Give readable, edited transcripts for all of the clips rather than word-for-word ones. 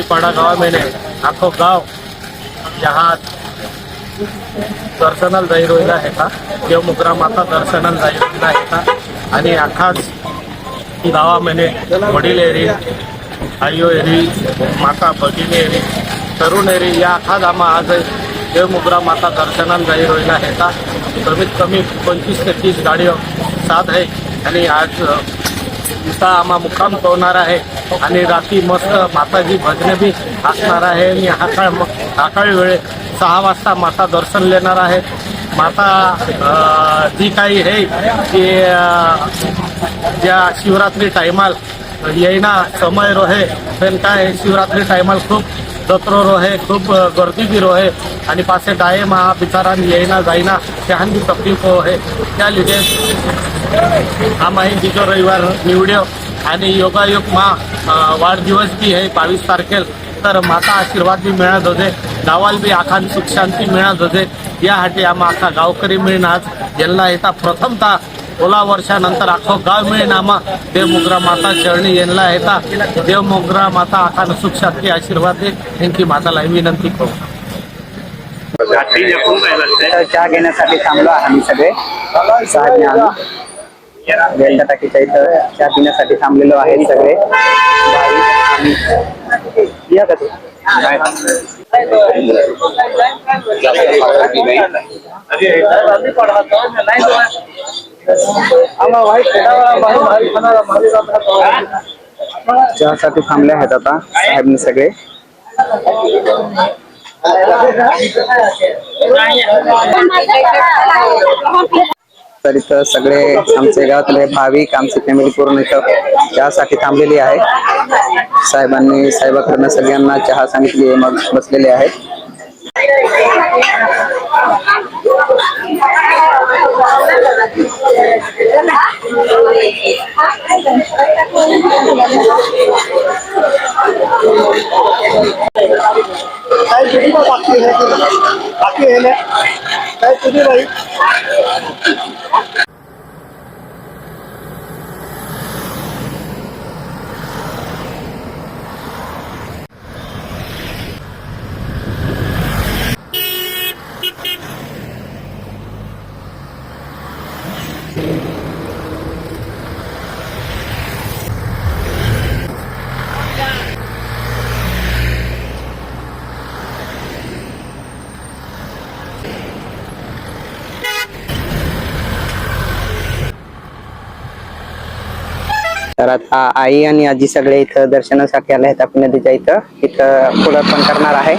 पाड़ा गाँव में आखो गाव यहाँ दर्शनाला जाई रोयला आहे का देवमुद्रा माता दर्शनाला जाई रोयला आहे का आणि आखाच गावामध्ये वडील एरी आयो एरी माता भगिनी एरी तरुण एरी या आखाच आम्हा आज देवमुद्रा माता दर्शनाला जाई रोयला आहे का कमीत कमी 25 ते 30 गाड्या साथ आहे आणि आज इथं आम्हा मुक्काम होणार आहे आणि रात्री मस्त माताजी भजने बी असणार आहे आणि आकाळी वेळे 6 वाजता माता दर्शन लेणार आहे। माता जी काही आहे की ज्या शिवरात्री टायमाल येईना समय रोहे पण काय शिवरात्री टायमाल खूप जत्रो रोहे खूप गर्दी बी रोहे आणि पासे डाये महा बिचारान येईना जाईना त्याहान बी तकलीफ आहे त्या लिधे आम्ही बिजो रविवार निवड्यो आणि योगायोग मा वाढदिवस बी आहे 22 तारखेला तर माता आशीर्वाद बी मिळत होते गावाला बी आखान सुख शांती मिळत होते यासाठी आम्हा आखा गावकरी मिळून आज यांना येता प्रथमतः 16 वर्षानंतर आखो गाव मिळून आम्हा देवमुद्रा माता चरणी यांना येता देवमुद्रा माता आखान सुख शांती आशीर्वाद दे यांची माताला विनंती करू। चहा घेण्यासाठी थांबलो आम्ही सगळे 6 जण रेल्वे टाकीच्या इथं चहा पिण्यासाठी थांबलेलो आहे सगळे या का चहासाठी थांबले आहेत आता साहेबने सगळे तर इथं सगळे आमचे गावातले भाविक आमची फॅमिली पूर्ण इथं चहासाठी थांबलेली आहे। साहेबांनी साहेबाकडनं सगळ्यांना चहा सांगितली आहे मग बसलेले आहेत। तर आता आई आणि आजी सगळे इथं दर्शनासाठी आले आहेत आपण नदीच्या इथं पुढं पण करणार आहे।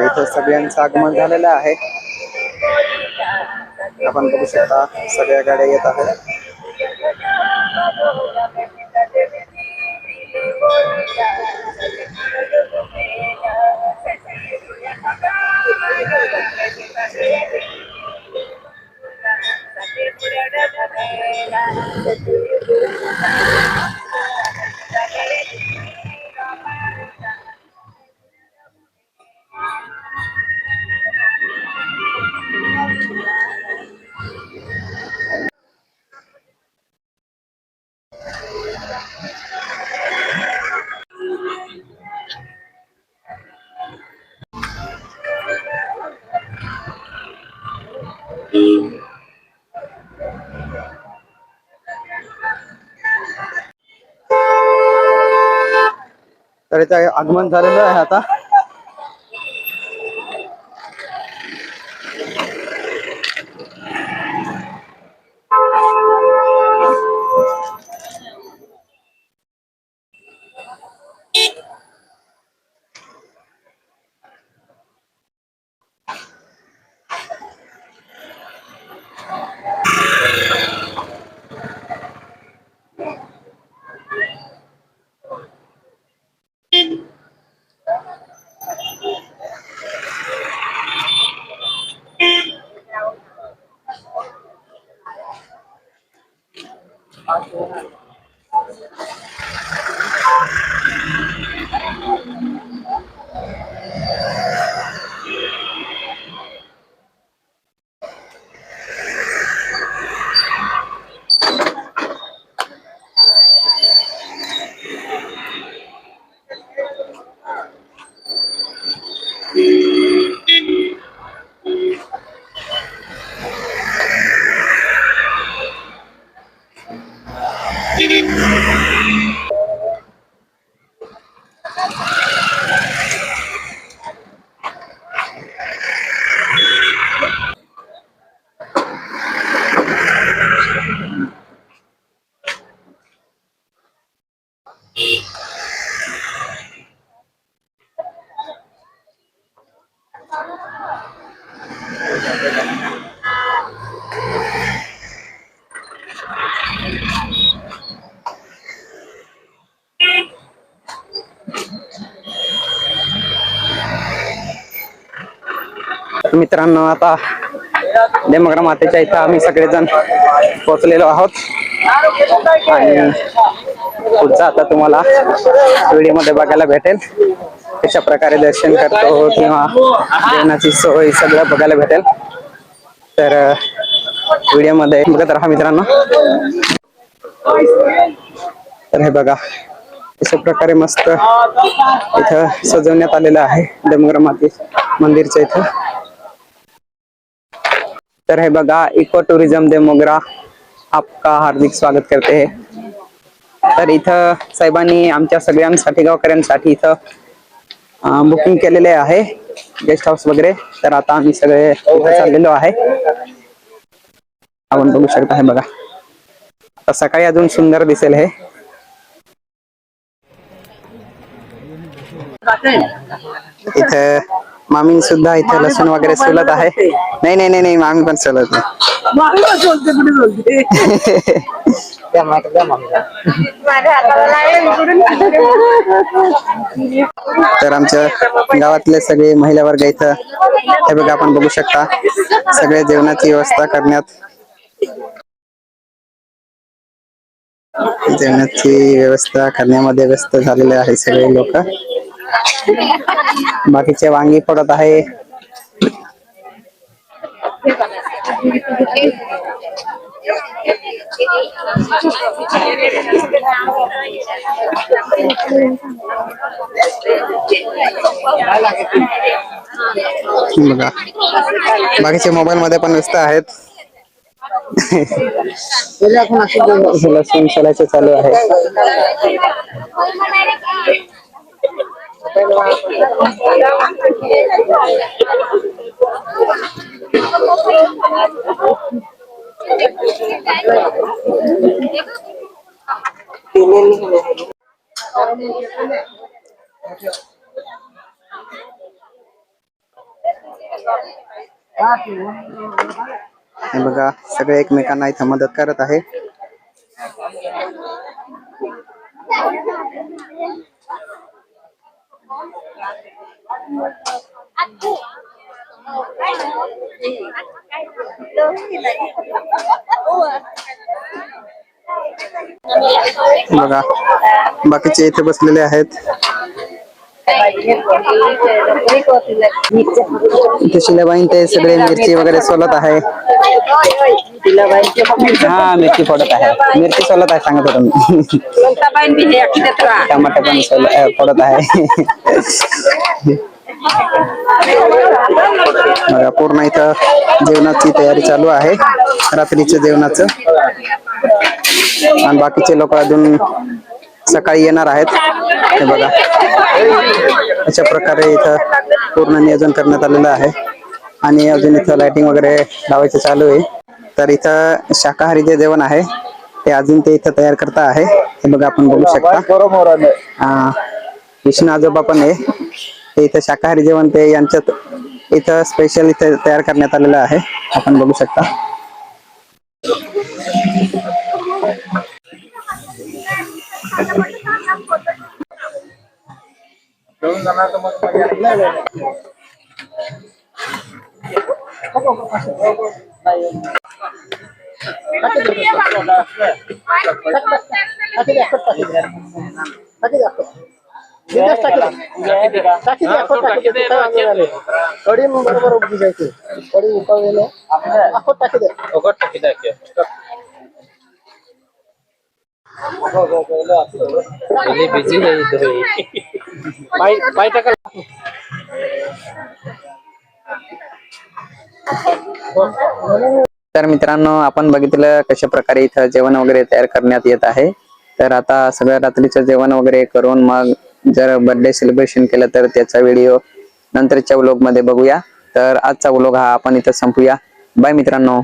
इथं सगळ्यांचं आगमन झालेलं आहे। आपण बघू शकता सगळ्या गाड्या येत आहेत। तर इथं आगमन झालेलं आहे आता. मित्रांनो, आता देमगरा मातेच्या इथं आम्ही सगळेजण पोहोचलेलो आहोत आणि पुढचा आता तुम्हाला व्हिडिओ मध्ये बघायला भेटेल. कशा प्रकारे दर्शन करतो किंवा जेवणाची सोय सगळं बघायला भेटेल. तर व्हिडिओ मध्ये बघत राहा मित्रांनो. तर हे बघा अशा प्रकारे मस्त इथं सजवण्यात आलेलं आहे देमगरा माते मंदिरच्या इथं. तर हे बघा इको टुरिझम देमोगरा आपका हार्दिक स्वागत करते है. तर इथं साहेबांनी आमच्या सगळ्यांसाठी गावकऱ्यांसाठी इथं बुकिंग केलेले आहे गेस्ट हाऊस वगैरे. तर आता आम्ही सगळे इथं चाललेलो आहे. आपण बघू शकता. हे बघा आता सकाळी अजून सुंदर दिसेल हे. इथं मामी सुद्धा इथे लसूण वगैरे सोलत आहे. नाही नाही नाही नाही मामी पण सोलत नाही. तर आमच्या गावातले सगळे महिला वर्ग इथं हे बघा आपण बघू शकता सगळे जेवणाची व्यवस्था करण्यात करण्यामध्ये व्यस्त झालेले आहे सगळे लोक. बाकीचे वांगी फोडत आहे. बघा बाकीचे मोबाईल मध्ये पण व्यस्त आहेत. लसूण सोलायचे चालू आहे. बघा सगळे एकमेकांना इथं मदत करत आहे. बघा बाकीचे इथे बसलेले आहेत. शिलाबाईन ते सगळे मिरची वगैरे सोलत आहे. हा मिरची फोडत आहे. मिरची सोलत आहे सांगत होतो मी. टमाटर पण फोडत आहे. बघा पूर्ण इथं जेवणाची तयारी चालू आहे रात्रीच्या जेवणाचं. आणि बाकीचे लोक अजून सकाळी येणार आहेत. हे बघा अशा प्रकारे इथं पूर्ण नियोजन करण्यात आलेलं आहे आणि अजून इथं लाइटिंग वगैरे लावायचं चालू आहे. तर इथं शाकाहारी जे जेवण आहे ते अजून ते इथं तयार करता आहे. हे बघा आपण बघू शकता. विष्णू आजोबा पण आहे ते इथं शाकाहारी जेवण ते यांच्यात इथं स्पेशल इथं तयार करण्यात आलेलं आहे. आपण बघू शकता. तर मित्रांनो आपण बघितलं कशा प्रकारे इथं जेवण वगैरे तयार करण्यात येत आहे. तर आता सगळं रात्रीचं जेवण वगैरे करून मग जर बर्थडे सेलिब्रेशन केलं तर त्याचा व्हिडिओ नंतरच्या व्लॉग मध्ये बघूया. तर आजचा व्लॉग हा आपण इथं संपूया. बाय मित्रांनो.